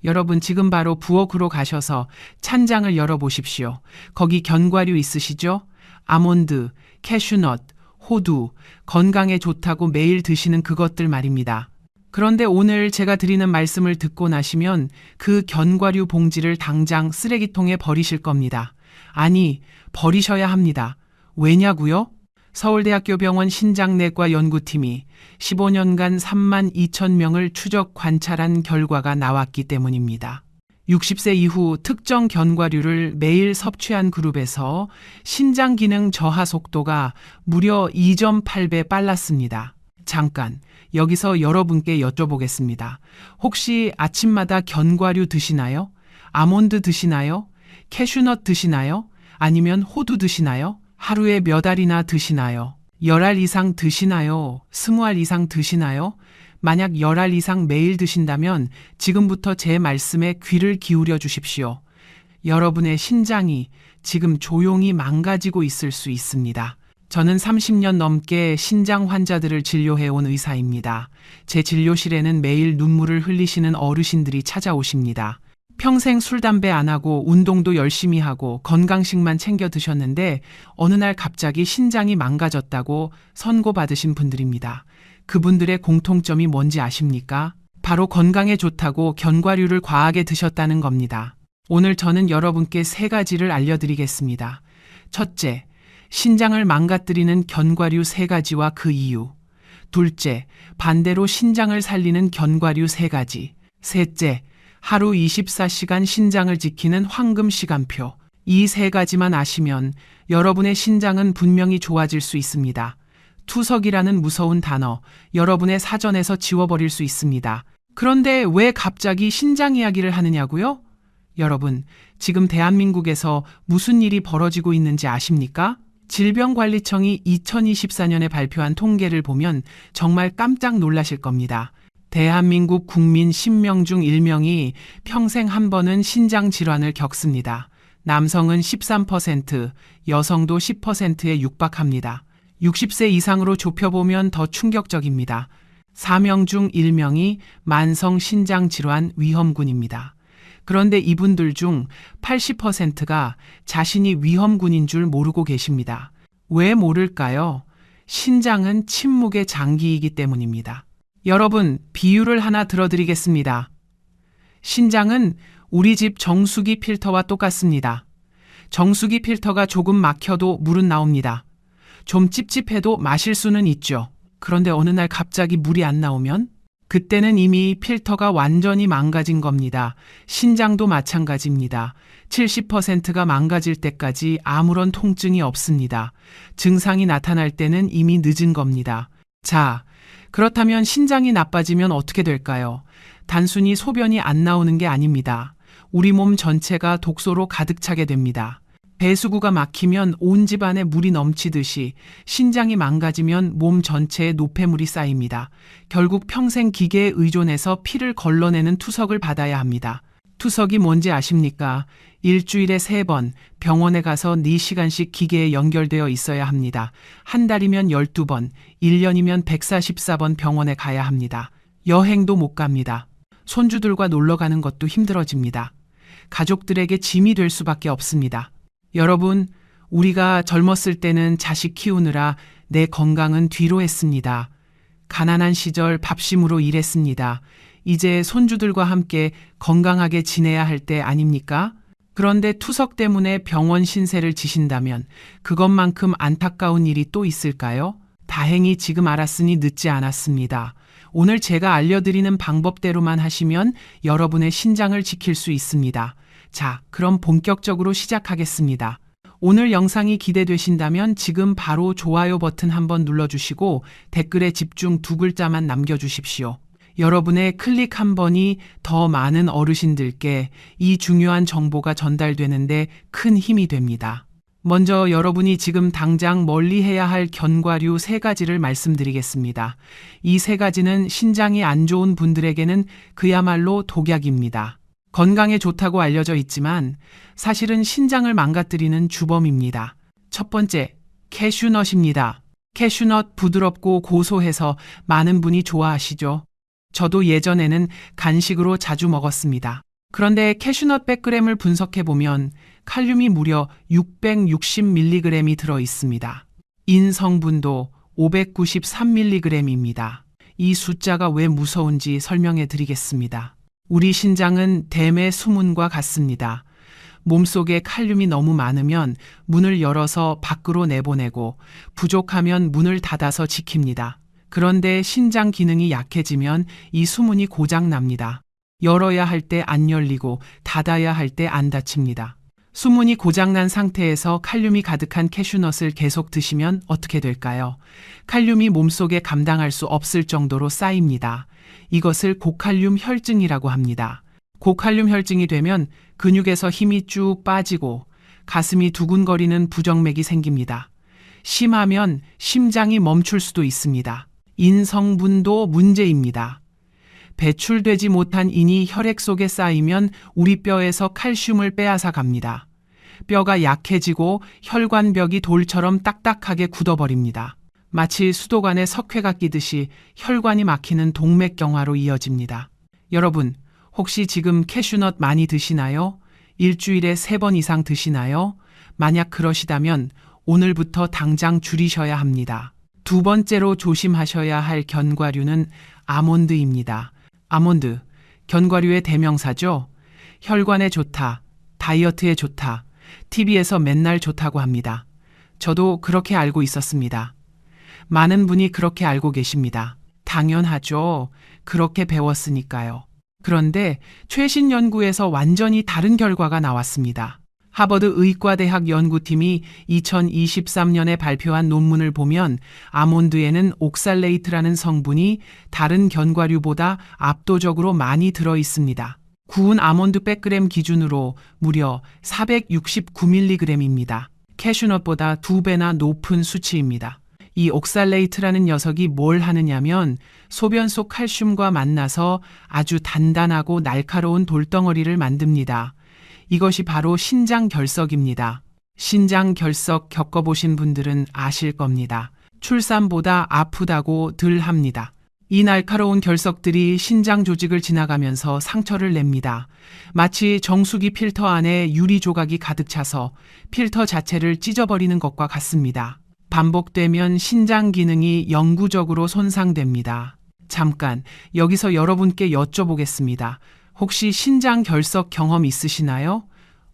여러분 지금 바로 부엌으로 가셔서 찬장을 열어보십시오. 거기 견과류 있으시죠? 아몬드, 캐슈넛, 호두, 건강에 좋다고 매일 드시는 그것들 말입니다. 그런데 오늘 제가 드리는 말씀을 듣고 나시면 그 견과류 봉지를 당장 쓰레기통에 버리실 겁니다. 아니, 버리셔야 합니다. 왜냐고요? 서울대학교 병원 신장내과 연구팀이 15년간 3만 2천 명을 추적 관찰한 결과가 나왔기 때문입니다. 60세 이후 특정 견과류를 매일 섭취한 그룹에서 신장 기능 저하 속도가 무려 2.8배 빨랐습니다. 잠깐, 여기서 여러분께 여쭤보겠습니다. 혹시 아침마다 견과류 드시나요? 아몬드 드시나요? 캐슈넛 드시나요? 아니면 호두 드시나요? 하루에 몇 알이나 드시나요? 10알 이상 드시나요? 20알 이상 드시나요? 만약 10알 이상 매일 드신다면 지금부터 제 말씀에 귀를 기울여 주십시오. 여러분의 신장이 지금 조용히 망가지고 있을 수 있습니다. 저는 30년 넘게 신장 환자들을 진료해온 의사입니다. 제 진료실에는 매일 눈물을 흘리시는 어르신들이 찾아오십니다. 평생 술, 담배 안 하고 운동도 열심히 하고 건강식만 챙겨 드셨는데 어느 날 갑자기 신장이 망가졌다고 선고받으신 분들입니다. 그분들의 공통점이 뭔지 아십니까? 바로 건강에 좋다고 견과류를 과하게 드셨다는 겁니다. 오늘 저는 여러분께 3가지를 알려드리겠습니다. 첫째, 신장을 망가뜨리는 견과류 3가지와 그 이유. 둘째, 반대로 신장을 살리는 견과류 3가지. 셋째, 하루 24시간 신장을 지키는 황금 시간표. 이 3가지만 아시면 여러분의 신장은 분명히 좋아질 수 있습니다. 투석이라는 무서운 단어, 여러분의 사전에서 지워버릴 수 있습니다. 그런데 왜 갑자기 신장 이야기를 하느냐고요? 여러분, 지금 대한민국에서 무슨 일이 벌어지고 있는지 아십니까? 질병관리청이 2024년에 발표한 통계를 보면 정말 깜짝 놀라실 겁니다. 대한민국 국민 10명 중 1명이 평생 한 번은 신장 질환을 겪습니다. 남성은 13%, 여성도 10%에 육박합니다. 60세 이상으로 좁혀보면 더 충격적입니다. 4명 중 1명이 만성 신장 질환 위험군입니다. 그런데 이분들 중 80%가 자신이 위험군인 줄 모르고 계십니다. 왜 모를까요? 신장은 침묵의 장기이기 때문입니다. 여러분, 비유를 하나 들어드리겠습니다. 신장은 우리 집 정수기 필터와 똑같습니다. 정수기 필터가 조금 막혀도 물은 나옵니다. 좀 찝찝해도 마실 수는 있죠. 그런데 어느 날 갑자기 물이 안 나오면? 그때는 이미 필터가 완전히 망가진 겁니다. 신장도 마찬가지입니다. 70%가 망가질 때까지 아무런 통증이 없습니다. 증상이 나타날 때는 이미 늦은 겁니다. 자, 그렇다면 신장이 나빠지면 어떻게 될까요? 단순히 소변이 안 나오는 게 아닙니다. 우리 몸 전체가 독소로 가득 차게 됩니다. 배수구가 막히면 온 집안에 물이 넘치듯이 신장이 망가지면 몸 전체에 노폐물이 쌓입니다. 결국 평생 기계에 의존해서 피를 걸러내는 투석을 받아야 합니다. 투석이 뭔지 아십니까? 일주일에 3번 병원에 가서 4시간씩 기계에 연결되어 있어야 합니다. 한 달이면 12번, 1년이면 144번 병원에 가야 합니다. 여행도 못 갑니다. 손주들과 놀러 가는 것도 힘들어집니다. 가족들에게 짐이 될 수밖에 없습니다. 여러분, 우리가 젊었을 때는 자식 키우느라 내 건강은 뒤로 했습니다. 가난한 시절 밥심으로 일했습니다. 이제 손주들과 함께 건강하게 지내야 할 때 아닙니까? 그런데 투석 때문에 병원 신세를 지신다면 그것만큼 안타까운 일이 또 있을까요? 다행히 지금 알았으니 늦지 않았습니다. 오늘 제가 알려드리는 방법대로만 하시면 여러분의 신장을 지킬 수 있습니다. 자, 그럼 본격적으로 시작하겠습니다. 오늘 영상이 기대되신다면 지금 바로 좋아요 버튼 한번 눌러주시고 댓글에 집중 2글자만 남겨주십시오. 여러분의 클릭 한 번이 더 많은 어르신들께 이 중요한 정보가 전달되는데 큰 힘이 됩니다. 먼저 여러분이 지금 당장 멀리해야 할 견과류 3가지를 말씀드리겠습니다. 이 3가지는 신장이 안 좋은 분들에게는 그야말로 독약입니다. 건강에 좋다고 알려져 있지만 사실은 신장을 망가뜨리는 주범입니다. 첫 번째, 캐슈넛입니다. 캐슈넛 부드럽고 고소해서 많은 분이 좋아하시죠. 저도 예전에는 간식으로 자주 먹었습니다. 그런데 캐슈넛 100g을 분석해보면 칼륨이 무려 660mg이 들어 있습니다. 인 성분도 593mg입니다. 이 숫자가 왜 무서운지 설명해 드리겠습니다. 우리 신장은 댐의 수문과 같습니다. 몸속에 칼륨이 너무 많으면 문을 열어서 밖으로 내보내고 부족하면 문을 닫아서 지킵니다. 그런데 신장 기능이 약해지면 이 수문이 고장납니다. 열어야 할 때 안 열리고 닫아야 할 때 안 닫힙니다. 수문이 고장난 상태에서 칼륨이 가득한 캐슈넛을 계속 드시면 어떻게 될까요? 칼륨이 몸속에 감당할 수 없을 정도로 쌓입니다. 이것을 고칼륨 혈증이라고 합니다. 고칼륨 혈증이 되면 근육에서 힘이 쭉 빠지고 가슴이 두근거리는 부정맥이 생깁니다. 심하면 심장이 멈출 수도 있습니다. 인 성분도 문제입니다. 배출되지 못한 인이 혈액 속에 쌓이면 우리 뼈에서 칼슘을 빼앗아 갑니다. 뼈가 약해지고 혈관벽이 돌처럼 딱딱하게 굳어버립니다. 마치 수도관에 석회가 끼듯이 혈관이 막히는 동맥경화로 이어집니다. 여러분, 혹시 지금 캐슈넛 많이 드시나요? 일주일에 3번 이상 드시나요? 만약 그러시다면 오늘부터 당장 줄이셔야 합니다. 두 번째로 조심하셔야 할 견과류는 아몬드입니다. 아몬드, 견과류의 대명사죠. 혈관에 좋다, 다이어트에 좋다, TV에서 맨날 좋다고 합니다. 저도 그렇게 알고 있었습니다. 많은 분이 그렇게 알고 계십니다. 당연하죠. 그렇게 배웠으니까요. 그런데 최신 연구에서 완전히 다른 결과가 나왔습니다. 하버드 의과대학 연구팀이 2023년에 발표한 논문을 보면 아몬드에는 옥살레이트라는 성분이 다른 견과류보다 압도적으로 많이 들어 있습니다. 구운 아몬드 100g 기준으로 무려 469mg입니다. 캐슈넛보다 2배나 높은 수치입니다. 이 옥살레이트라는 녀석이 뭘 하느냐면 소변 속 칼슘과 만나서 아주 단단하고 날카로운 돌덩어리를 만듭니다. 이것이 바로 신장 결석입니다. 신장 결석 겪어보신 분들은 아실 겁니다. 출산보다 아프다고 들 합니다. 이 날카로운 결석들이 신장 조직을 지나가면서 상처를 냅니다. 마치 정수기 필터 안에 유리 조각이 가득 차서 필터 자체를 찢어버리는 것과 같습니다. 반복되면 신장 기능이 영구적으로 손상됩니다. 잠깐 여기서 여러분께 여쭤보겠습니다. 혹시 신장 결석 경험 있으시나요?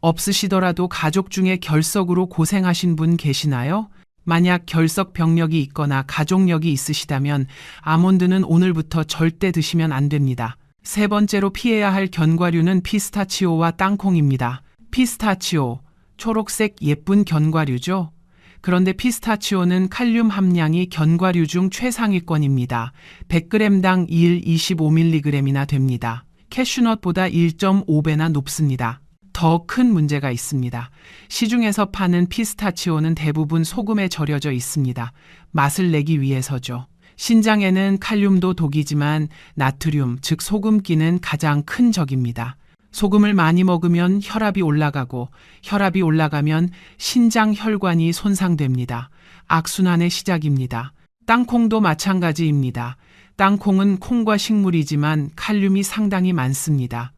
없으시더라도 가족 중에 결석으로 고생하신 분 계시나요? 만약 결석 병력이 있거나 가족력이 있으시다면 아몬드는 오늘부터 절대 드시면 안 됩니다. 세 번째로 피해야 할 견과류는 피스타치오와 땅콩입니다. 피스타치오, 초록색 예쁜 견과류죠? 그런데 피스타치오는 칼륨 함량이 견과류 중 최상위권입니다. 100g당 125mg이나 됩니다. 캐슈넛보다 1.5배나 높습니다. 더 큰 문제가 있습니다. 시중에서 파는 피스타치오는 대부분 소금에 절여져 있습니다. 맛을 내기 위해서죠. 신장에는 칼륨도 독이지만 나트륨, 즉 소금기는 가장 큰 적입니다. 소금을 많이 먹으면 혈압이 올라가고 혈압이 올라가면 신장 혈관이 손상됩니다. 악순환의 시작입니다. 땅콩도 마찬가지입니다. 땅콩은 콩과 식물이지만 칼륨이 상당히 많습니다.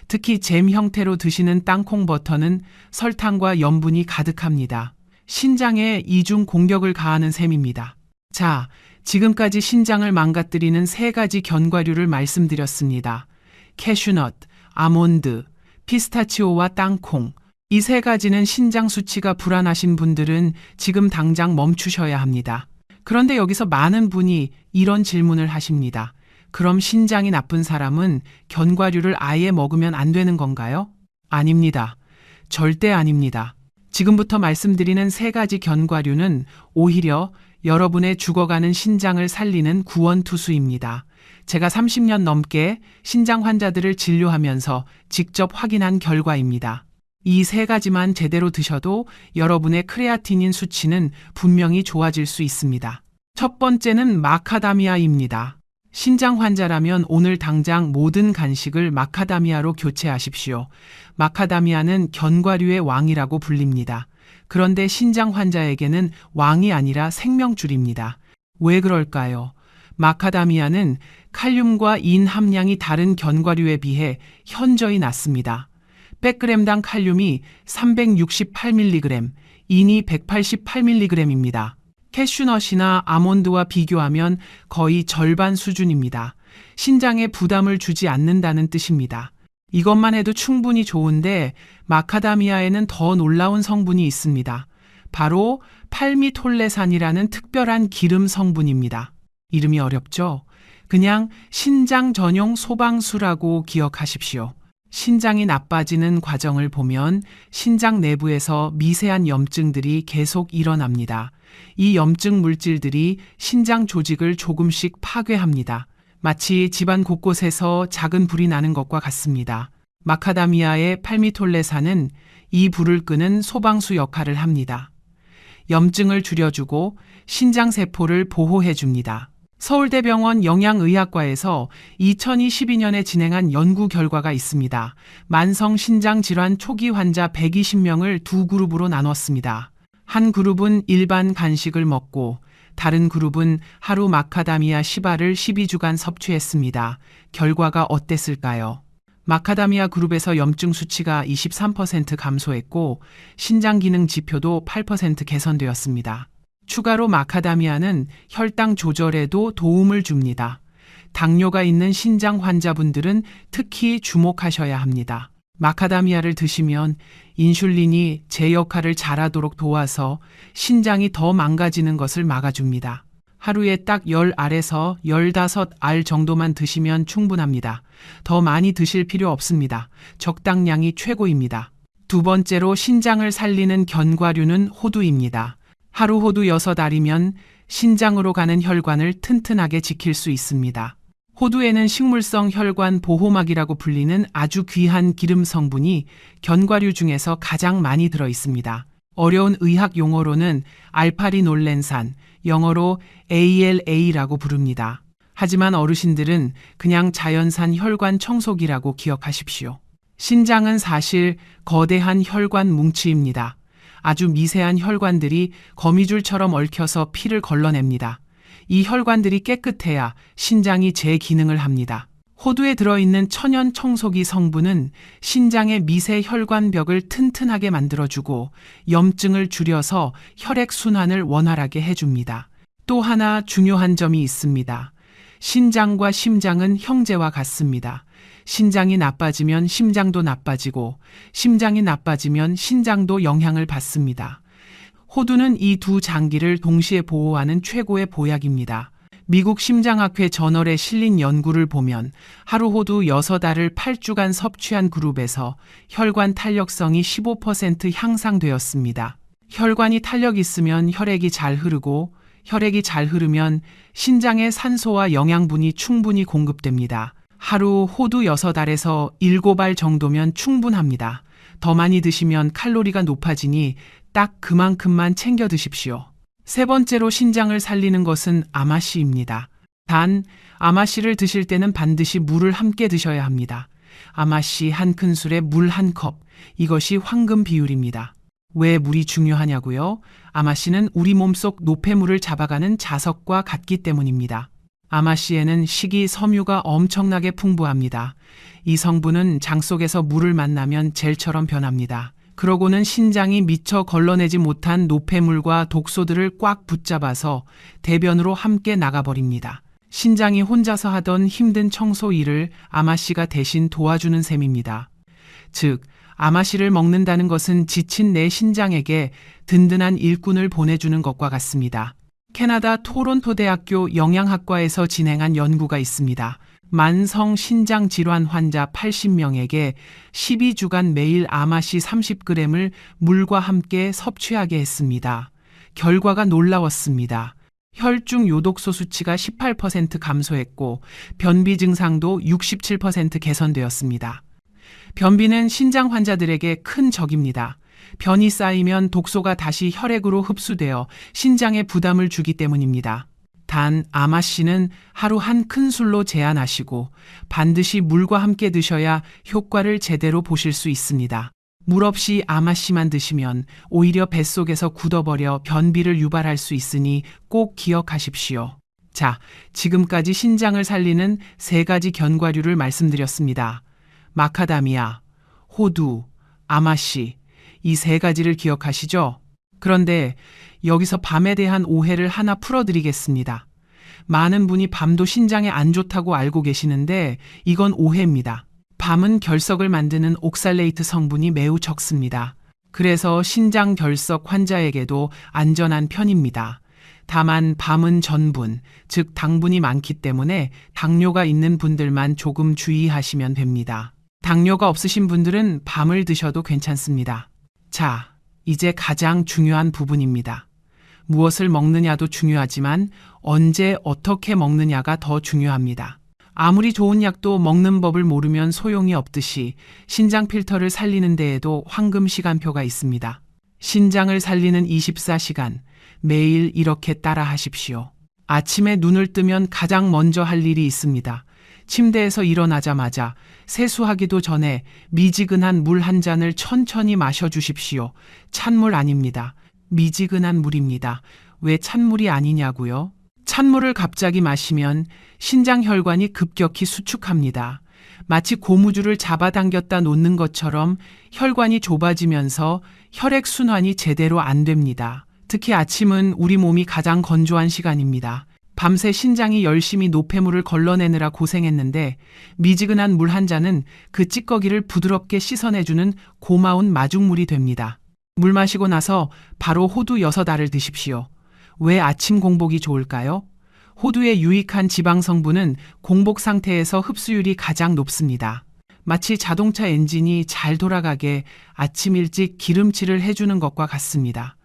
특히 잼 형태로 드시는 땅콩 버터는 설탕과 염분이 가득합니다. 신장에 이중 공격을 가하는 셈입니다. 자, 지금까지 신장을 망가뜨리는 3가지 견과류를 말씀드렸습니다. 캐슈넛, 아몬드, 피스타치오와 땅콩. 이 3가지는 신장 수치가 불안하신 분들은 지금 당장 멈추셔야 합니다. 그런데 여기서 많은 분이 이런 질문을 하십니다. 그럼 신장이 나쁜 사람은 견과류를 아예 먹으면 안 되는 건가요? 아닙니다. 절대 아닙니다. 지금부터 말씀드리는 3가지 견과류는 오히려 여러분의 죽어가는 신장을 살리는 구원투수입니다. 제가 30년 넘게 신장 환자들을 진료하면서 직접 확인한 결과입니다. 이 3가지만 제대로 드셔도 여러분의 크레아티닌 수치는 분명히 좋아질 수 있습니다. 첫 번째는 마카다미아입니다. 신장 환자라면 오늘 당장 모든 간식을 마카다미아로 교체하십시오. 마카다미아는 견과류의 왕이라고 불립니다. 그런데 신장 환자에게는 왕이 아니라 생명줄입니다. 왜 그럴까요? 마카다미아는 칼륨과 인 함량이 다른 견과류에 비해 현저히 낮습니다. 100g당 칼륨이 368mg, 인이 188mg입니다. 캐슈넛이나 아몬드와 비교하면 거의 절반 수준입니다. 신장에 부담을 주지 않는다는 뜻입니다. 이것만 해도 충분히 좋은데 마카다미아에는 더 놀라운 성분이 있습니다. 바로 팔미톨레산이라는 특별한 기름 성분입니다. 이름이 어렵죠? 그냥 신장 전용 소방수라고 기억하십시오. 신장이 나빠지는 과정을 보면 신장 내부에서 미세한 염증들이 계속 일어납니다. 이 염증 물질들이 신장 조직을 조금씩 파괴합니다. 마치 집안 곳곳에서 작은 불이 나는 것과 같습니다. 마카다미아의 팔미톨레산은 이 불을 끄는 소방수 역할을 합니다. 염증을 줄여주고 신장세포를 보호해줍니다. 서울대병원 영양의학과에서 2022년에 진행한 연구 결과가 있습니다. 만성신장질환 초기 환자 120명을 두 그룹으로 나눴습니다. 한 그룹은 일반 간식을 먹고 다른 그룹은 하루 마카다미아 시바를 12주간 섭취했습니다. 결과가 어땠을까요? 마카다미아 그룹에서 염증 수치가 23% 감소했고 신장 기능 지표도 8% 개선되었습니다. 추가로 마카다미아는 혈당 조절에도 도움을 줍니다. 당뇨가 있는 신장 환자분들은 특히 주목하셔야 합니다. 마카다미아를 드시면 인슐린이 제 역할을 잘하도록 도와서 신장이 더 망가지는 것을 막아줍니다. 하루에 딱 10알에서 15알 정도만 드시면 충분합니다. 더 많이 드실 필요 없습니다. 적당량이 최고입니다. 두 번째로 신장을 살리는 견과류는 호두입니다. 하루 호두 6알이면 신장으로 가는 혈관을 튼튼하게 지킬 수 있습니다. 호두에는 식물성 혈관 보호막이라고 불리는 아주 귀한 기름 성분이 견과류 중에서 가장 많이 들어 있습니다. 어려운 의학 용어로는 알파리놀렌산, 영어로 ALA라고 부릅니다. 하지만 어르신들은 그냥 자연산 혈관 청소기라고 기억하십시오. 신장은 사실 거대한 혈관 뭉치입니다. 아주 미세한 혈관들이 거미줄처럼 얽혀서 피를 걸러냅니다. 이 혈관들이 깨끗해야 신장이 제 기능을 합니다. 호두에 들어있는 천연 청소기 성분은 신장의 미세 혈관벽을 튼튼하게 만들어주고 염증을 줄여서 혈액순환을 원활하게 해줍니다. 또 하나 중요한 점이 있습니다. 신장과 심장은 형제와 같습니다. 신장이 나빠지면 심장도 나빠지고 심장이 나빠지면 신장도 영향을 받습니다. 호두는 이 두 장기를 동시에 보호하는 최고의 보약입니다. 미국 심장학회 저널에 실린 연구를 보면 하루 호두 6알을 8주간 섭취한 그룹에서 혈관 탄력성이 15% 향상되었습니다. 혈관이 탄력 있으면 혈액이 잘 흐르고 혈액이 잘 흐르면 신장에 산소와 영양분이 충분히 공급됩니다. 하루 호두 6알에서 7알 정도면 충분합니다. 더 많이 드시면 칼로리가 높아지니 딱 그만큼만 챙겨 드십시오. 세 번째로 신장을 살리는 것은 아마씨입니다. 단, 아마씨를 드실 때는 반드시 물을 함께 드셔야 합니다. 아마씨 한 큰술에 물 1컵, 이것이 황금 비율입니다. 왜 물이 중요하냐고요? 아마씨는 우리 몸속 노폐물을 잡아가는 자석과 같기 때문입니다. 아마씨에는 식이섬유가 엄청나게 풍부합니다. 이 성분은 장 속에서 물을 만나면 젤처럼 변합니다. 그러고는 신장이 미처 걸러내지 못한 노폐물과 독소들을 꽉 붙잡아서 대변으로 함께 나가버립니다. 신장이 혼자서 하던 힘든 청소 일을 아마씨가 대신 도와주는 셈입니다. 즉, 아마씨를 먹는다는 것은 지친 내 신장에게 든든한 일꾼을 보내주는 것과 같습니다. 캐나다 토론토 대학교 영양학과에서 진행한 연구가 있습니다. 만성 신장 질환 환자 80명에게 12주간 매일 아마씨 30g을 물과 함께 섭취하게 했습니다. 결과가 놀라웠습니다. 혈중 요독소 수치가 18% 감소했고 변비 증상도 67% 개선되었습니다. 변비는 신장 환자들에게 큰 적입니다. 변이 쌓이면 독소가 다시 혈액으로 흡수되어 신장에 부담을 주기 때문입니다. 단 아마씨는 하루 한 큰술로 제한하시고 반드시 물과 함께 드셔야 효과를 제대로 보실 수 있습니다. 물 없이 아마씨만 드시면 오히려 뱃속에서 굳어버려 변비를 유발할 수 있으니 꼭 기억하십시오. 자, 지금까지 신장을 살리는 3가지 견과류를 말씀드렸습니다. 마카다미아, 호두, 아마씨, 이 3가지를 기억하시죠? 그런데 여기서 밤에 대한 오해를 하나 풀어드리겠습니다. 많은 분이 밤도 신장에 안 좋다고 알고 계시는데 이건 오해입니다. 밤은 결석을 만드는 옥살레이트 성분이 매우 적습니다. 그래서 신장 결석 환자에게도 안전한 편입니다. 다만 밤은 전분, 즉 당분이 많기 때문에 당뇨가 있는 분들만 조금 주의하시면 됩니다. 당뇨가 없으신 분들은 밤을 드셔도 괜찮습니다. 자, 이제 가장 중요한 부분입니다. 무엇을 먹느냐도 중요하지만 언제 어떻게 먹느냐가 더 중요합니다. 아무리 좋은 약도 먹는 법을 모르면 소용이 없듯이 신장 필터를 살리는 데에도 황금 시간표가 있습니다. 신장을 살리는 24시간, 매일 이렇게 따라 하십시오. 아침에 눈을 뜨면 가장 먼저 할 일이 있습니다. 침대에서 일어나자마자 세수하기도 전에 미지근한 물 한 잔을 천천히 마셔주십시오. 찬물 아닙니다. 미지근한 물입니다. 왜 찬물이 아니냐고요? 찬물을 갑자기 마시면 신장 혈관이 급격히 수축합니다. 마치 고무줄을 잡아당겼다 놓는 것처럼 혈관이 좁아지면서 혈액 순환이 제대로 안 됩니다. 특히 아침은 우리 몸이 가장 건조한 시간입니다. 밤새 신장이 열심히 노폐물을 걸러내느라 고생했는데 미지근한 물 한 잔은 그 찌꺼기를 부드럽게 씻어내주는 고마운 마중물이 됩니다. 물 마시고 나서 바로 호두 6알을 드십시오. 왜 아침 공복이 좋을까요? 호두의 유익한 지방 성분은 공복 상태에서 흡수율이 가장 높습니다. 마치 자동차 엔진이 잘 돌아가게 아침 일찍 기름칠을 해주는 것과 같습니다.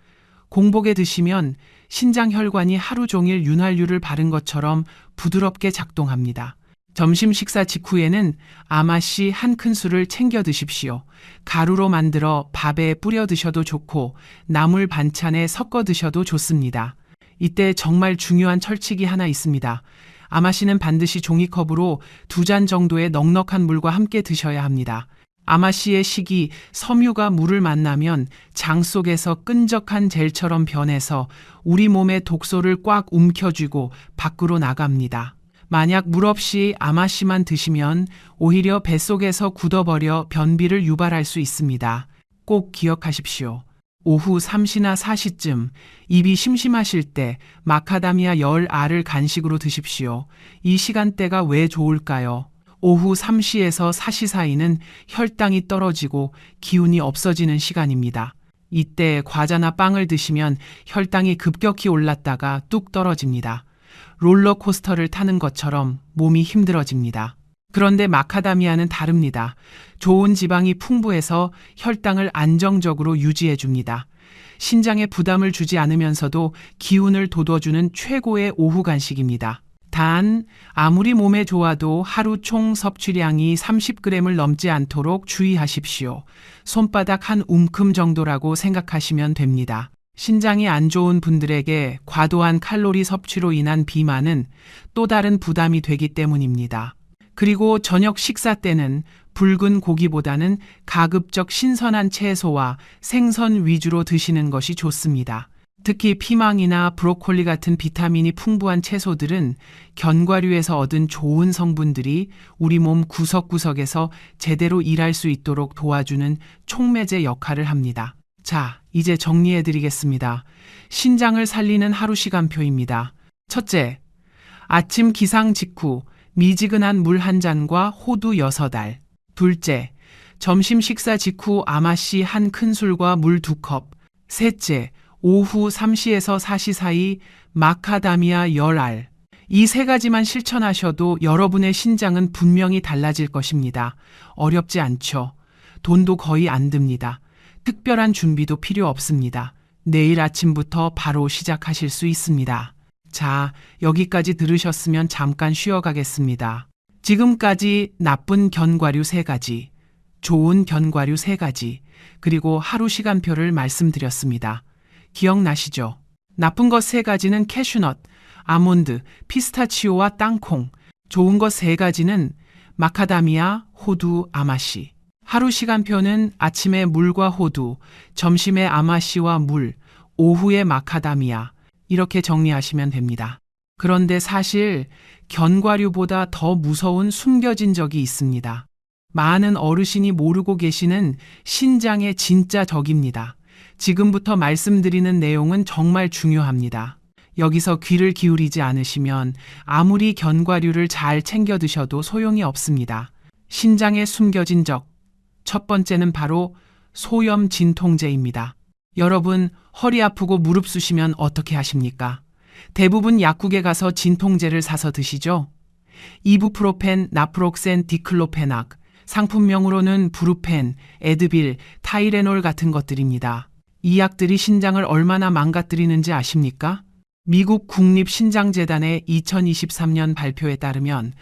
공복에 드시면 신장 혈관이 하루 종일 윤활유를 바른 것처럼 부드럽게 작동합니다. 점심 식사 직후에는 아마씨 한 큰술을 챙겨 드십시오. 가루로 만들어 밥에 뿌려 드셔도 좋고 나물 반찬에 섞어 드셔도 좋습니다. 이때 정말 중요한 철칙이 하나 있습니다. 아마씨는 반드시 종이컵으로 2잔 정도의 넉넉한 물과 함께 드셔야 합니다. 아마씨의 식이 섬유가 물을 만나면 장 속에서 끈적한 젤처럼 변해서 우리 몸의 독소를 꽉 움켜쥐고 밖으로 나갑니다. 만약 물 없이 아마씨만 드시면 오히려 뱃속에서 굳어버려 변비를 유발할 수 있습니다. 꼭 기억하십시오. 오후 3시나 4시쯤 입이 심심하실 때 마카다미아 10알을 간식으로 드십시오. 이 시간대가 왜 좋을까요? 오후 3시에서 4시 사이는 혈당이 떨어지고 기운이 없어지는 시간입니다. 이때 과자나 빵을 드시면 혈당이 급격히 올랐다가 뚝 떨어집니다. 롤러코스터를 타는 것처럼 몸이 힘들어집니다. 그런데 마카다미아는 다릅니다. 좋은 지방이 풍부해서 혈당을 안정적으로 유지해 줍니다. 신장에 부담을 주지 않으면서도 기운을 돋워주는 최고의 오후 간식입니다. 단, 아무리 몸에 좋아도 하루 총 섭취량이 30g을 넘지 않도록 주의하십시오. 손바닥 한 움큼 정도라고 생각하시면 됩니다. 신장이 안 좋은 분들에게 과도한 칼로리 섭취로 인한 비만은 또 다른 부담이 되기 때문입니다. 그리고 저녁 식사 때는 붉은 고기보다는 가급적 신선한 채소와 생선 위주로 드시는 것이 좋습니다. 특히 피망이나 브로콜리 같은 비타민이 풍부한 채소들은 견과류에서 얻은 좋은 성분들이 우리 몸 구석구석에서 제대로 일할 수 있도록 도와주는 촉매제 역할을 합니다. 자, 이제 정리해 드리겠습니다. 신장을 살리는 하루 시간표입니다. 첫째, 아침 기상 직후 미지근한 물 한 잔과 호두 6알. 둘째, 점심 식사 직후 아마씨 한 큰술과 물 2컵. 셋째, 오후 3시에서 4시 사이 마카다미아 10알. 이 3가지만 실천하셔도 여러분의 신장은 분명히 달라질 것입니다. 어렵지 않죠? 돈도 거의 안 듭니다. 특별한 준비도 필요 없습니다. 내일 아침부터 바로 시작하실 수 있습니다. 자, 여기까지 들으셨으면 잠깐 쉬어가겠습니다. 지금까지 나쁜 견과류 3가지, 좋은 견과류 3가지, 그리고 하루 시간표를 말씀드렸습니다. 기억나시죠? 나쁜 것 3가지는 캐슈넛, 아몬드, 피스타치오와 땅콩, 좋은 것 3가지는 마카다미아, 호두, 아마씨. 하루 시간표는 아침에 물과 호두, 점심에 아마씨와 물, 오후에 마카다미아. 이렇게 정리하시면 됩니다. 그런데 사실 견과류보다 더 무서운 숨겨진 적이 있습니다. 많은 어르신이 모르고 계시는 신장의 진짜 적입니다. 지금부터 말씀드리는 내용은 정말 중요합니다. 여기서 귀를 기울이지 않으시면 아무리 견과류를 잘 챙겨 드셔도 소용이 없습니다. 신장에 숨겨진 적. 첫 번째는 바로 소염 진통제입니다. 여러분, 허리 아프고 무릎 쑤시면 어떻게 하십니까? 대부분 약국에 가서 진통제를 사서 드시죠? 이부프로펜, 나프록센, 디클로페낙, 상품명으로는 브루펜, 에드빌, 타이레놀 같은 것들입니다. 이 약들이 신장을 얼마나 망가뜨리는지 아십니까? 미국 국립신장재단의 2023년 발표에 따르면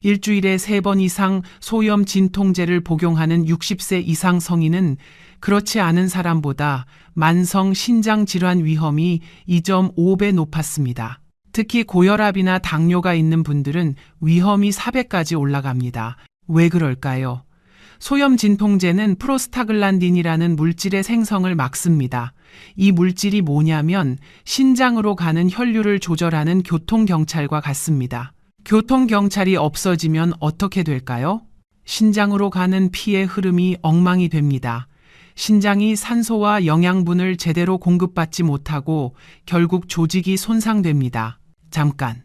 일주일에 3번 이상 소염 진통제를 복용하는 60세 이상 성인은 그렇지 않은 사람보다 만성 신장 질환 위험이 2.5배 높았습니다. 특히 고혈압이나 당뇨가 있는 분들은 위험이 4배까지 올라갑니다. 왜 그럴까요? 소염 진통제는 프로스타글란딘이라는 물질의 생성을 막습니다. 이 물질이 뭐냐면 신장으로 가는 혈류를 조절하는 교통경찰과 같습니다. 교통경찰이 없어지면 어떻게 될까요? 신장으로 가는 피의 흐름이 엉망이 됩니다. 신장이 산소와 영양분을 제대로 공급받지 못하고 결국 조직이 손상됩니다. 잠깐,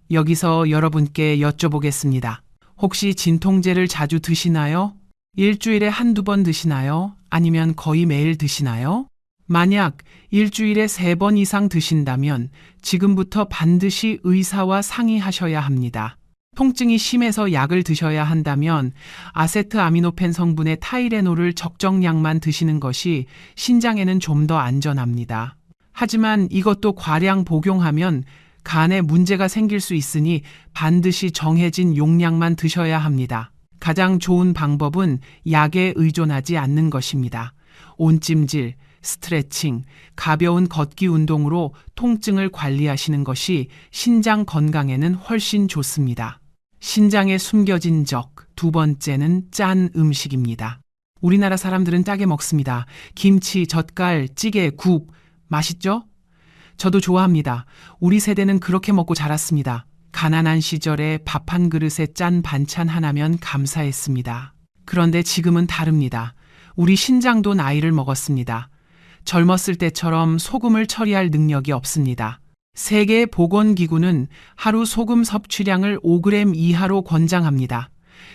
여기서 여러분께 여쭤보겠습니다. 혹시 진통제를 자주 드시나요? 일주일에 한두 번 드시나요? 아니면 거의 매일 드시나요? 만약 일주일에 3번 이상 드신다면 지금부터 반드시 의사와 상의하셔야 합니다. 통증이 심해서 약을 드셔야 한다면 아세트아미노펜 성분의 타이레놀을 적정량만 드시는 것이 신장에는 좀 더 안전합니다. 하지만 이것도 과량 복용하면 간에 문제가 생길 수 있으니 반드시 정해진 용량만 드셔야 합니다. 가장 좋은 방법은 약에 의존하지 않는 것입니다. 온찜질, 스트레칭, 가벼운 걷기 운동으로 통증을 관리하시는 것이 신장 건강에는 훨씬 좋습니다. 신장에 숨겨진 적, 두 번째는 짠 음식입니다. 우리나라 사람들은 짜게 먹습니다. 김치, 젓갈, 찌개, 국, 맛있죠? 저도 좋아합니다. 우리 세대는 그렇게 먹고 자랐습니다. 가난한 시절에 밥 한 그릇에 짠 반찬 하나면 감사했습니다. 그런데 지금은 다릅니다. 우리 신장도 나이를 먹었습니다. 젊었을 때처럼 소금을 처리할 능력이 없습니다. 세계보건기구는 하루 소금 섭취량을 5g 이하로 권장합니다.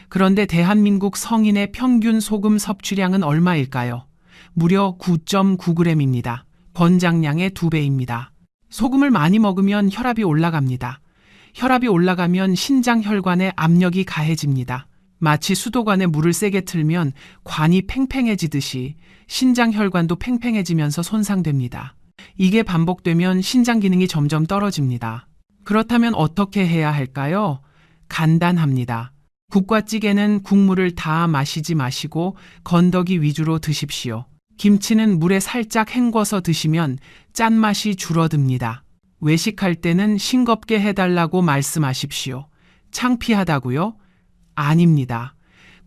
그런데 대한민국 성인의 평균 소금 섭취량은 얼마일까요? 무려 9.9g입니다. 권장량의 2배입니다. 소금을 많이 먹으면 혈압이 올라갑니다. 혈압이 올라가면 신장 혈관에 압력이 가해집니다. 마치 수도관에 물을 세게 틀면 관이 팽팽해지듯이 신장 혈관도 팽팽해지면서 손상됩니다. 이게 반복되면 신장 기능이 점점 떨어집니다. 그렇다면 어떻게 해야 할까요? 간단합니다. 국과 찌개는 국물을 다 마시지 마시고 건더기 위주로 드십시오. 김치는 물에 살짝 헹궈서 드시면 짠맛이 줄어듭니다. 외식할 때는 싱겁게 해달라고 말씀하십시오. 창피하다고요? 아닙니다.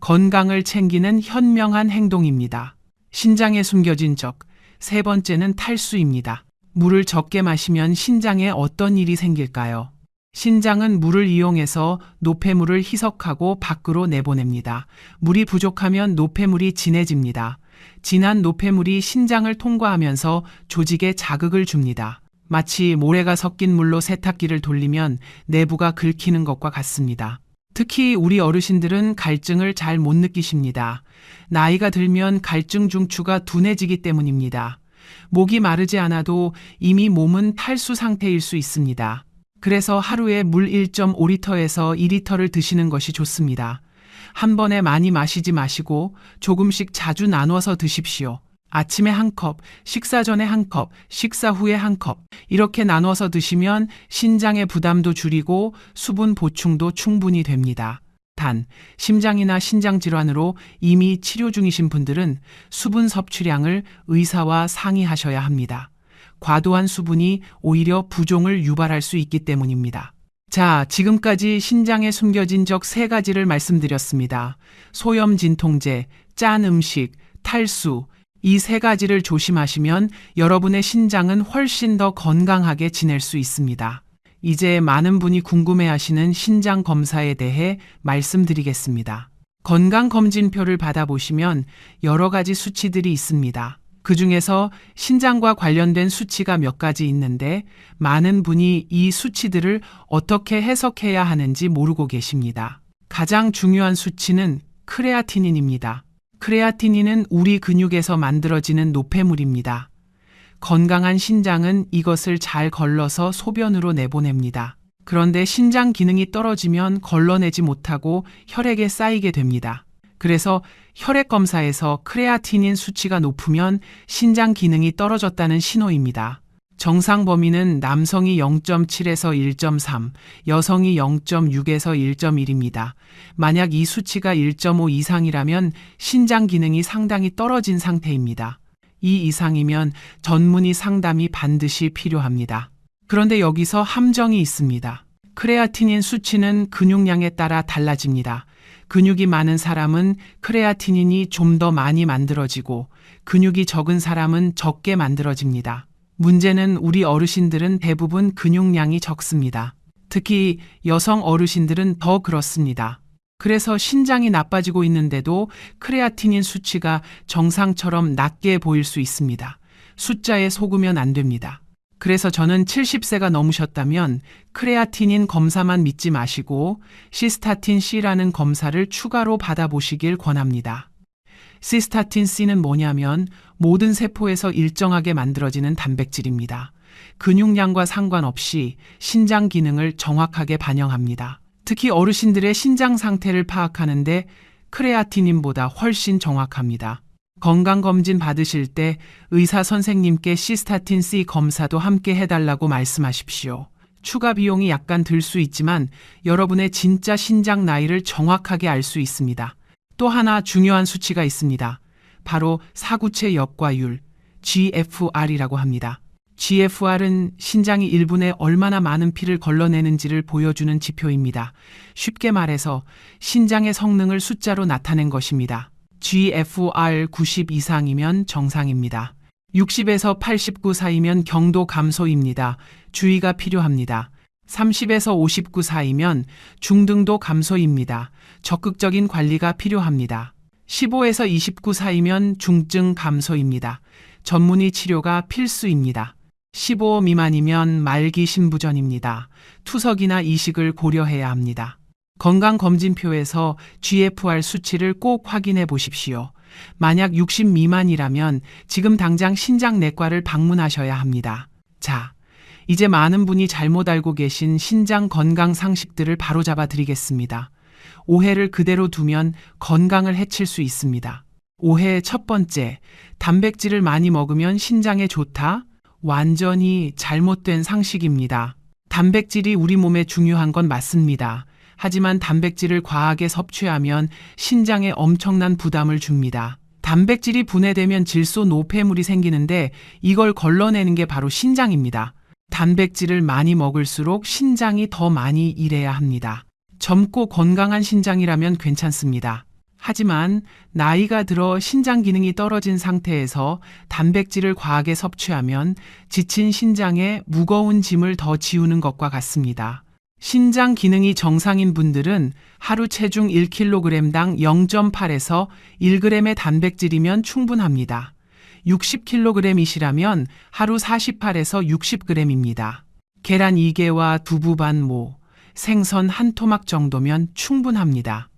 건강을 챙기는 현명한 행동입니다. 신장에 숨겨진 적, 세 번째는 탈수입니다. 물을 적게 마시면 신장에 어떤 일이 생길까요? 신장은 물을 이용해서 노폐물을 희석하고 밖으로 내보냅니다. 물이 부족하면 노폐물이 진해집니다. 진한 노폐물이 신장을 통과하면서 조직에 자극을 줍니다. 마치 모래가 섞인 물로 세탁기를 돌리면 내부가 긁히는 것과 같습니다. 특히 우리 어르신들은 갈증을 잘 못 느끼십니다. 나이가 들면 갈증 중추가 둔해지기 때문입니다. 목이 마르지 않아도 이미 몸은 탈수 상태일 수 있습니다. 그래서 하루에 물 1.5리터에서 2리터를 드시는 것이 좋습니다. 한 번에 많이 마시지 마시고 조금씩 자주 나눠서 드십시오. 아침에 한 컵, 식사 전에 한 컵, 식사 후에 한 컵, 이렇게 나눠서 드시면 신장의 부담도 줄이고 수분 보충도 충분히 됩니다. 단, 심장이나 신장 질환으로 이미 치료 중이신 분들은 수분 섭취량을 의사와 상의하셔야 합니다. 과도한 수분이 오히려 부종을 유발할 수 있기 때문입니다. 자, 지금까지 신장에 숨겨진 적 3가지를 말씀드렸습니다. 소염 진통제, 짠 음식, 탈수, 이 3가지를 조심하시면 여러분의 신장은 훨씬 더 건강하게 지낼 수 있습니다. 이제 많은 분이 궁금해하시는 신장 검사에 대해 말씀드리겠습니다. 건강검진표를 받아보시면 여러 가지 수치들이 있습니다. 그 중에서 신장과 관련된 수치가 몇 가지 있는데 많은 분이 이 수치들을 어떻게 해석해야 하는지 모르고 계십니다. 가장 중요한 수치는 크레아티닌입니다. 크레아티닌은 우리 근육에서 만들어지는 노폐물입니다. 건강한 신장은 이것을 잘 걸러서 소변으로 내보냅니다. 그런데 신장 기능이 떨어지면 걸러내지 못하고 혈액에 쌓이게 됩니다. 그래서 혈액 검사에서 크레아티닌 수치가 높으면 신장 기능이 떨어졌다는 신호입니다. 정상 범위는 남성이 0.7에서 1.3, 여성이 0.6에서 1.1입니다. 만약 이 수치가 1.5 이상이라면 신장 기능이 상당히 떨어진 상태입니다. 이 이상이면 전문의 상담이 반드시 필요합니다. 그런데 여기서 함정이 있습니다. 크레아티닌 수치는 근육량에 따라 달라집니다. 근육이 많은 사람은 크레아티닌이 좀 더 많이 만들어지고 근육이 적은 사람은 적게 만들어집니다. 문제는 우리 어르신들은 대부분 근육량이 적습니다. 특히 여성 어르신들은 더 그렇습니다. 그래서 신장이 나빠지고 있는데도 크레아티닌 수치가 정상처럼 낮게 보일 수 있습니다. 숫자에 속으면 안 됩니다. 그래서 저는 70세가 넘으셨다면 크레아티닌 검사만 믿지 마시고 시스타틴 C라는 검사를 추가로 받아보시길 권합니다. 시스타틴 C는 뭐냐면 모든 세포에서 일정하게 만들어지는 단백질입니다. 근육량과 상관없이 신장 기능을 정확하게 반영합니다. 특히 어르신들의 신장 상태를 파악하는데 크레아티닌보다 훨씬 정확합니다. 건강검진 받으실 때 의사 선생님께 시스타틴 C 검사도 함께 해달라고 말씀하십시오. 추가 비용이 약간 들 수 있지만 여러분의 진짜 신장 나이를 정확하게 알 수 있습니다. 또 하나 중요한 수치가 있습니다. 바로 사구체 역과율, GFR이라고 합니다. GFR은 신장이 1분에 얼마나 많은 피를 걸러내는지를 보여주는 지표입니다. 쉽게 말해서 신장의 성능을 숫자로 나타낸 것입니다. GFR 90 이상이면 정상입니다. 60에서 89 사이면 경도 감소입니다. 주의가 필요합니다. 30에서 59 사이면 중등도 감소입니다. 적극적인 관리가 필요합니다. 15에서 29 사이면 중증 감소입니다. 전문의 치료가 필수입니다. 15 미만이면 말기 신부전입니다. 투석이나 이식을 고려해야 합니다. 건강검진표에서 GFR 수치를 꼭 확인해 보십시오. 만약 60 미만이라면 지금 당장 신장내과를 방문하셔야 합니다. 자, 이제 많은 분이 잘못 알고 계신 신장 건강 상식들을 바로잡아 드리겠습니다. 오해를 그대로 두면 건강을 해칠 수 있습니다. 오해 첫 번째, 단백질을 많이 먹으면 신장에 좋다? 완전히 잘못된 상식입니다. 단백질이 우리 몸에 중요한 건 맞습니다. 하지만 단백질을 과하게 섭취하면 신장에 엄청난 부담을 줍니다. 단백질이 분해되면 질소 노폐물이 생기는데 이걸 걸러내는 게 바로 신장입니다. 단백질을 많이 먹을수록 신장이 더 많이 일해야 합니다. 젊고 건강한 신장이라면 괜찮습니다. 하지만 나이가 들어 신장 기능이 떨어진 상태에서 단백질을 과하게 섭취하면 지친 신장에 무거운 짐을 더 지우는 것과 같습니다. 신장 기능이 정상인 분들은 하루 체중 1kg당 0.8에서 1g의 단백질이면 충분합니다. 60kg이시라면 하루 48에서 60g입니다. 계란 2개와 두부 반 모, 생선 한 토막 정도면 충분합니다.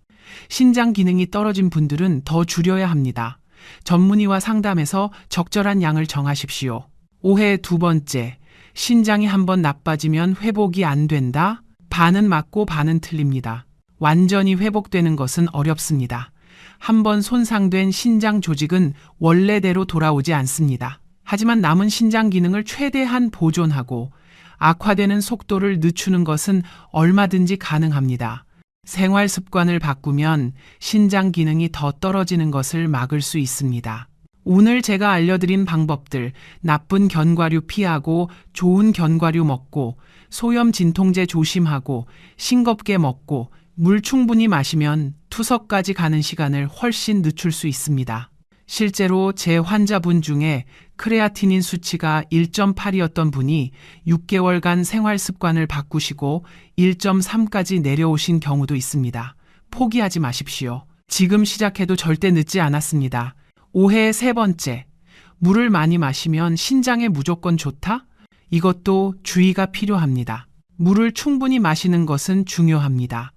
신장 기능이 떨어진 분들은 더 줄여야 합니다. 전문의와 상담해서 적절한 양을 정하십시오. 오해 두 번째, 신장이 한번 나빠지면 회복이 안 된다? 반은 맞고 반은 틀립니다. 완전히 회복되는 것은 어렵습니다. 한번 손상된 신장 조직은 원래대로 돌아오지 않습니다. 하지만 남은 신장 기능을 최대한 보존하고 악화되는 속도를 늦추는 것은 얼마든지 가능합니다. 생활 습관을 바꾸면 신장 기능이 더 떨어지는 것을 막을 수 있습니다. 오늘 제가 알려드린 방법들, 나쁜 견과류 피하고 좋은 견과류 먹고 소염 진통제 조심하고 싱겁게 먹고 물 충분히 마시면 투석까지 가는 시간을 훨씬 늦출 수 있습니다. 실제로 제 환자분 중에 크레아티닌 수치가 1.8이었던 분이 6개월간 생활 습관을 바꾸시고 1.3까지 내려오신 경우도 있습니다. 포기하지 마십시오. 지금 시작해도 절대 늦지 않았습니다. 오해의 세 번째, 물을 많이 마시면 신장에 무조건 좋다? 이것도 주의가 필요합니다. 물을 충분히 마시는 것은 중요합니다.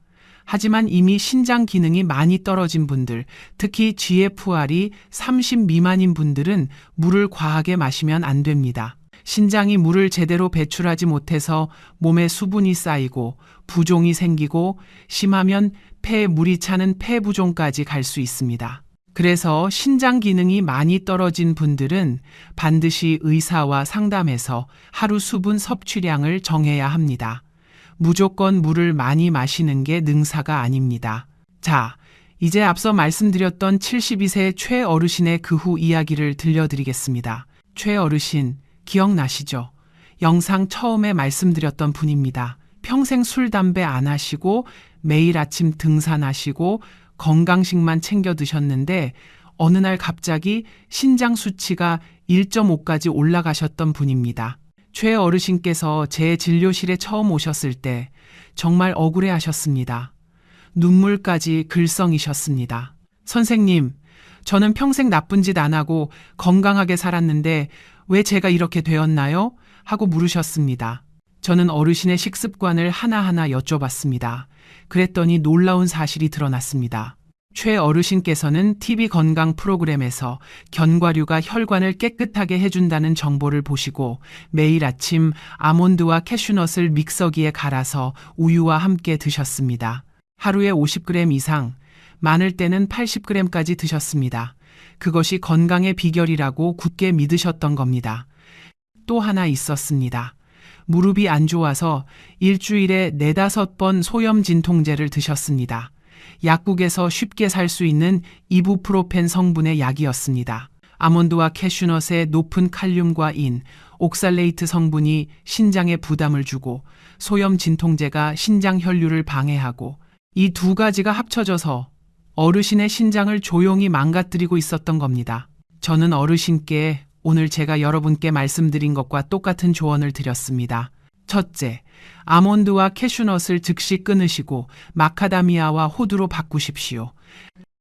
하지만 이미 신장 기능이 많이 떨어진 분들, 특히 GFR이 30 미만인 분들은 물을 과하게 마시면 안 됩니다. 신장이 물을 제대로 배출하지 못해서 몸에 수분이 쌓이고 부종이 생기고 심하면 폐에 물이 차는 폐부종까지 갈 수 있습니다. 그래서 신장 기능이 많이 떨어진 분들은 반드시 의사와 상담해서 하루 수분 섭취량을 정해야 합니다. 무조건 물을 많이 마시는 게 능사가 아닙니다. 자, 이제 앞서 말씀드렸던 72세 최 어르신의 그 후 이야기를 들려드리겠습니다. 최 어르신, 기억나시죠? 영상 처음에 말씀드렸던 분입니다. 평생 술, 담배 안 하시고 매일 아침 등산하시고 건강식만 챙겨 드셨는데 어느 날 갑자기 신장 수치가 1.5까지 올라가셨던 분입니다. 최 어르신께서 제 진료실에 처음 오셨을 때 정말 억울해 하셨습니다. 눈물까지 글썽이셨습니다. 선생님, 저는 평생 나쁜 짓 안 하고 건강하게 살았는데 왜 제가 이렇게 되었나요? 하고 물으셨습니다. 저는 어르신의 식습관을 하나하나 여쭤봤습니다. 그랬더니 놀라운 사실이 드러났습니다. 최 어르신께서는 TV 건강 프로그램에서 견과류가 혈관을 깨끗하게 해준다는 정보를 보시고 매일 아침 아몬드와 캐슈넛을 믹서기에 갈아서 우유와 함께 드셨습니다. 하루에 50g 이상, 많을 때는 80g까지 드셨습니다. 그것이 건강의 비결이라고 굳게 믿으셨던 겁니다. 또 하나 있었습니다. 무릎이 안 좋아서 일주일에 4-5번 소염 진통제를 드셨습니다. 약국에서 쉽게 살 수 있는 이부프로펜 성분의 약이었습니다. 아몬드와 캐슈넛의 높은 칼륨과 인, 옥살레이트 성분이 신장에 부담을 주고 소염 진통제가 신장 혈류를 방해하고 이 두 가지가 합쳐져서 어르신의 신장을 조용히 망가뜨리고 있었던 겁니다. 저는 어르신께 오늘 제가 여러분께 말씀드린 것과 똑같은 조언을 드렸습니다. 첫째, 아몬드와 캐슈넛을 즉시 끊으시고 마카다미아와 호두로 바꾸십시오.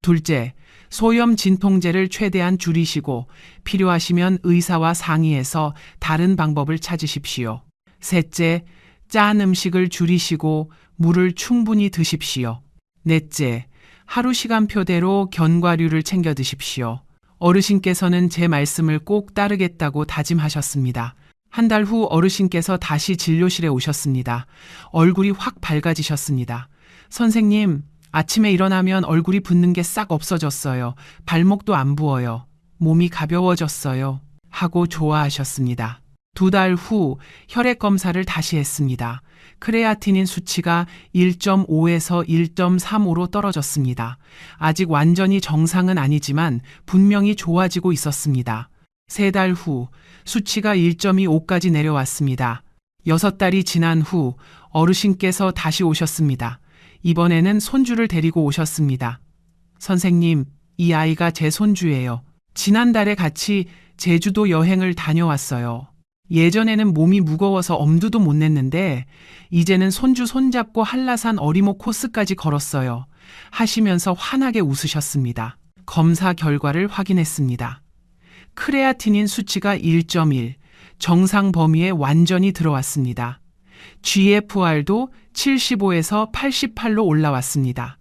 둘째, 소염 진통제를 최대한 줄이시고 필요하시면 의사와 상의해서 다른 방법을 찾으십시오. 셋째, 짠 음식을 줄이시고 물을 충분히 드십시오. 넷째, 하루 시간표대로 견과류를 챙겨 드십시오. 어르신께서는 제 말씀을 꼭 따르겠다고 다짐하셨습니다. 한 달 후 어르신께서 다시 진료실에 오셨습니다. 얼굴이 확 밝아지셨습니다. 선생님, 아침에 일어나면 얼굴이 붓는 게 싹 없어졌어요. 발목도 안 부어요. 몸이 가벼워졌어요. 하고 좋아하셨습니다. 2달 후 혈액 검사를 다시 했습니다. 크레아티닌 수치가 1.5에서 1.35로 떨어졌습니다. 아직 완전히 정상은 아니지만 분명히 좋아지고 있었습니다. 3달 후 수치가 1.25까지 내려왔습니다. 6달이 지난 후 어르신께서 다시 오셨습니다. 이번에는 손주를 데리고 오셨습니다. 선생님, 이 아이가 제 손주예요. 지난달에 같이 제주도 여행을 다녀왔어요. 예전에는 몸이 무거워서 엄두도 못 냈는데 이제는 손주 손잡고 한라산 어리목 코스까지 걸었어요. 하시면서 환하게 웃으셨습니다. 검사 결과를 확인했습니다. 크레아티닌 수치가 1.1, 정상 범위에 완전히 들어왔습니다. GFR도 75에서 88로 올라왔습니다.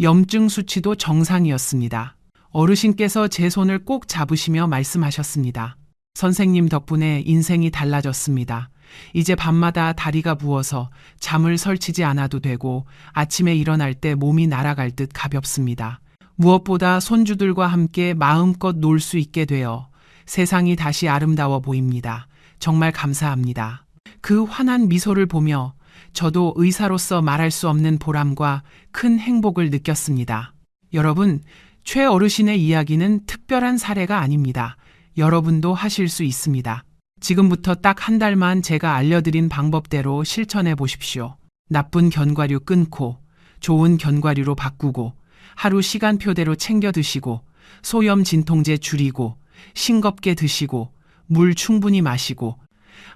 염증 수치도 정상이었습니다. 어르신께서 제 손을 꼭 잡으시며 말씀하셨습니다. 선생님 덕분에 인생이 달라졌습니다. 이제 밤마다 다리가 부어서 잠을 설치지 않아도 되고 아침에 일어날 때 몸이 날아갈 듯 가볍습니다. 무엇보다 손주들과 함께 마음껏 놀 수 있게 되어 세상이 다시 아름다워 보입니다. 정말 감사합니다. 그 환한 미소를 보며 저도 의사로서 말할 수 없는 보람과 큰 행복을 느꼈습니다. 여러분, 최 어르신의 이야기는 특별한 사례가 아닙니다. 여러분도 하실 수 있습니다. 지금부터 딱 한 달만 제가 알려드린 방법대로 실천해 보십시오. 나쁜 견과류 끊고 좋은 견과류로 바꾸고 하루 시간표대로 챙겨 드시고 소염 진통제 줄이고 싱겁게 드시고 물 충분히 마시고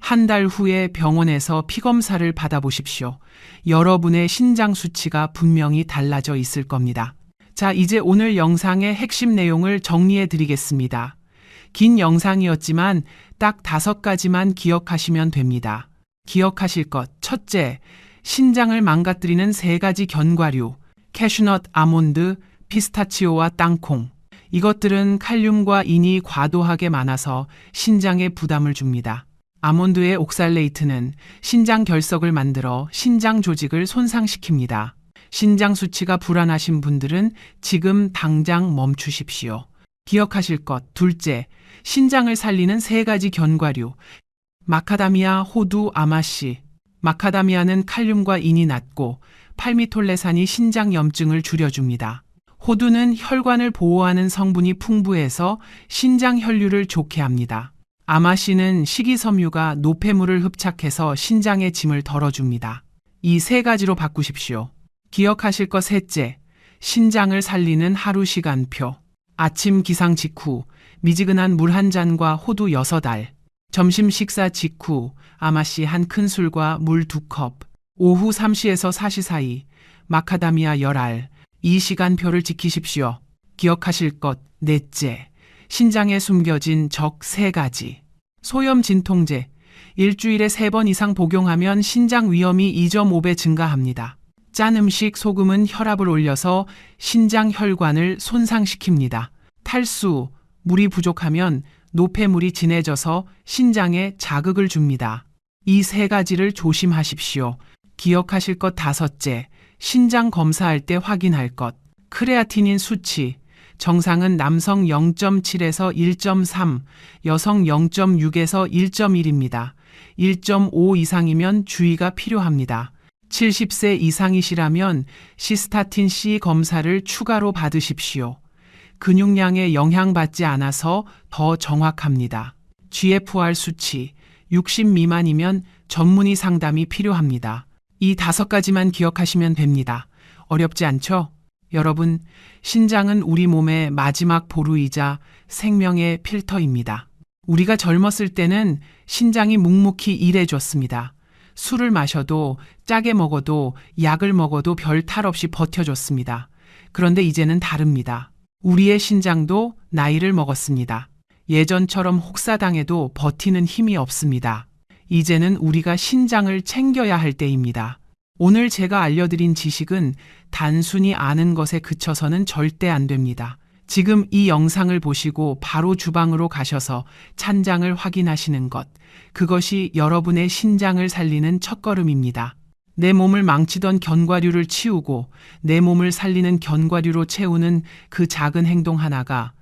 한 달 후에 병원에서 피검사를 받아보십시오. 여러분의 신장 수치가 분명히 달라져 있을 겁니다. 자, 이제 오늘 영상의 핵심 내용을 정리해 드리겠습니다. 긴 영상이었지만 딱 5가지만 기억하시면 됩니다. 기억하실 것. 첫째, 신장을 망가뜨리는 3가지 견과류, 캐슈넛, 아몬드, 피스타치오와 땅콩. 이것들은 칼륨과 인이 과도하게 많아서 신장에 부담을 줍니다. 아몬드의 옥살레이트는 신장 결석을 만들어 신장 조직을 손상시킵니다. 신장 수치가 불안하신 분들은 지금 당장 멈추십시오. 기억하실 것. 둘째, 신장을 살리는 3가지 견과류, 마카다미아, 호두, 아마씨. 마카다미아는 칼륨과 인이 낮고 팔미톨레산이 신장 염증을 줄여줍니다. 호두는 혈관을 보호하는 성분이 풍부해서 신장 혈류를 좋게 합니다. 아마씨는 식이섬유가 노폐물을 흡착해서 신장의 짐을 덜어줍니다. 이 3가지로 바꾸십시오. 기억하실 것. 셋째, 신장을 살리는 하루 시간표. 아침 기상 직후 미지근한 물 1잔과 호두 6알, 점심 식사 직후 아마씨 1큰술과 물 2컵, 오후 3시에서 4시 사이 마카다미아 10알. 이 시간표를 지키십시오. 기억하실 것. 넷째, 신장에 숨겨진 적 3가지. 소염 진통제. 일주일에 3번 이상 복용하면 신장 위험이 2.5배 증가합니다. 짠 음식, 소금은 혈압을 올려서 신장 혈관을 손상시킵니다. 탈수, 물이 부족하면 노폐물이 진해져서 신장에 자극을 줍니다. 이 3가지를 조심하십시오. 기억하실 것. 5째, 신장 검사할 때 확인할 것. 크레아티닌 수치. 정상은 남성 0.7에서 1.3, 여성 0.6에서 1.1입니다. 1.5 이상이면 주의가 필요합니다. 70세 이상이시라면 시스타틴 C 검사를 추가로 받으십시오. 근육량에 영향받지 않아서 더 정확합니다. GFR 수치 60 미만이면 전문의 상담이 필요합니다. 이 5가지만 기억하시면 됩니다. 어렵지 않죠? 여러분, 신장은 우리 몸의 마지막 보루이자 생명의 필터입니다. 우리가 젊었을 때는 신장이 묵묵히 일해줬습니다. 술을 마셔도 짜게 먹어도 약을 먹어도 별 탈 없이 버텨줬습니다. 그런데 이제는 다릅니다. 우리의 신장도 나이를 먹었습니다. 예전처럼 혹사당해도 버티는 힘이 없습니다. 이제는 우리가 신장을 챙겨야 할 때입니다. 오늘 제가 알려드린 지식은 단순히 아는 것에 그쳐서는 절대 안 됩니다. 지금 이 영상을 보시고 바로 주방으로 가셔서 찬장을 확인하시는 것, 그것이 여러분의 신장을 살리는 첫걸음입니다. 내 몸을 망치던 견과류를 치우고 내 몸을 살리는 견과류로 채우는 그 작은 행동 하나가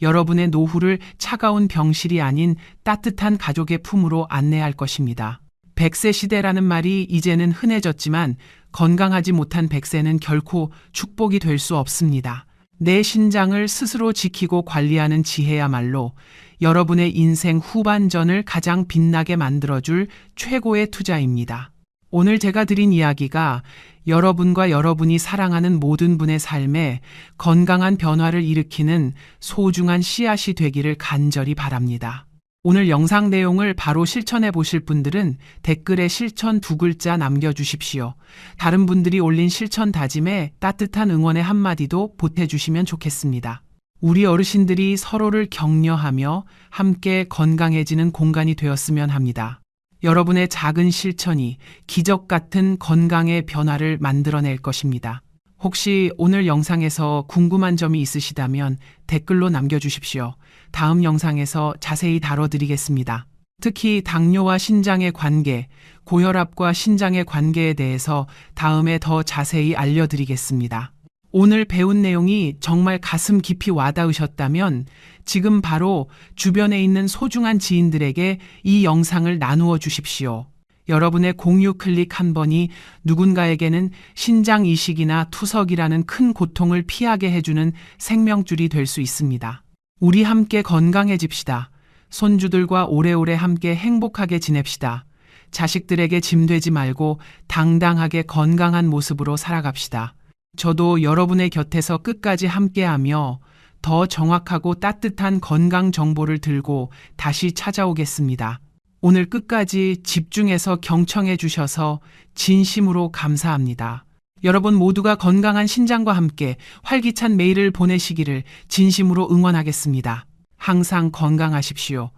여러분의 노후를 차가운 병실이 아닌 따뜻한 가족의 품으로 안내할 것입니다. 100세 시대라는 말이 이제는 흔해졌지만 건강하지 못한 100세는 결코 축복이 될 수 없습니다. 내 신장을 스스로 지키고 관리하는 지혜야말로 여러분의 인생 후반전을 가장 빛나게 만들어줄 최고의 투자입니다. 오늘 제가 드린 이야기가 여러분과 여러분이 사랑하는 모든 분의 삶에 건강한 변화를 일으키는 소중한 씨앗이 되기를 간절히 바랍니다. 오늘 영상 내용을 바로 실천해 보실 분들은 댓글에 실천 2글자 남겨주십시오. 다른 분들이 올린 실천 다짐에 따뜻한 응원의 한마디도 보태주시면 좋겠습니다. 우리 어르신들이 서로를 격려하며 함께 건강해지는 공간이 되었으면 합니다. 여러분의 작은 실천이 기적 같은 건강의 변화를 만들어낼 것입니다. 혹시 오늘 영상에서 궁금한 점이 있으시다면 댓글로 남겨주십시오. 다음 영상에서 자세히 다뤄드리겠습니다. 특히 당뇨와 신장의 관계, 고혈압과 신장의 관계에 대해서 다음에 더 자세히 알려드리겠습니다. 오늘 배운 내용이 정말 가슴 깊이 와닿으셨다면 지금 바로 주변에 있는 소중한 지인들에게 이 영상을 나누어 주십시오. 여러분의 공유 클릭 한 번이 누군가에게는 신장 이식이나 투석이라는 큰 고통을 피하게 해주는 생명줄이 될 수 있습니다. 우리 함께 건강해집시다. 손주들과 오래오래 함께 행복하게 지냅시다. 자식들에게 짐 되지 말고 당당하게 건강한 모습으로 살아갑시다. 저도 여러분의 곁에서 끝까지 함께하며 더 정확하고 따뜻한 건강 정보를 들고 다시 찾아오겠습니다. 오늘 끝까지 집중해서 경청해 주셔서 진심으로 감사합니다. 여러분 모두가 건강한 신장과 함께 활기찬 매일을 보내시기를 진심으로 응원하겠습니다. 항상 건강하십시오.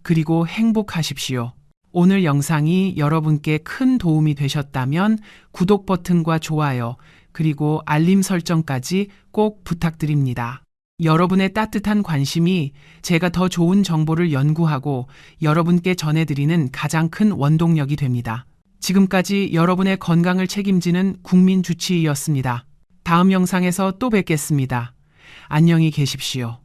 그리고 행복하십시오. 오늘 영상이 여러분께 큰 도움이 되셨다면 구독 버튼과 좋아요, 그리고 알림 설정까지 꼭 부탁드립니다. 여러분의 따뜻한 관심이 제가 더 좋은 정보를 연구하고 여러분께 전해드리는 가장 큰 원동력이 됩니다. 지금까지 여러분의 건강을 책임지는 국민주치의였습니다. 다음 영상에서 또 뵙겠습니다. 안녕히 계십시오.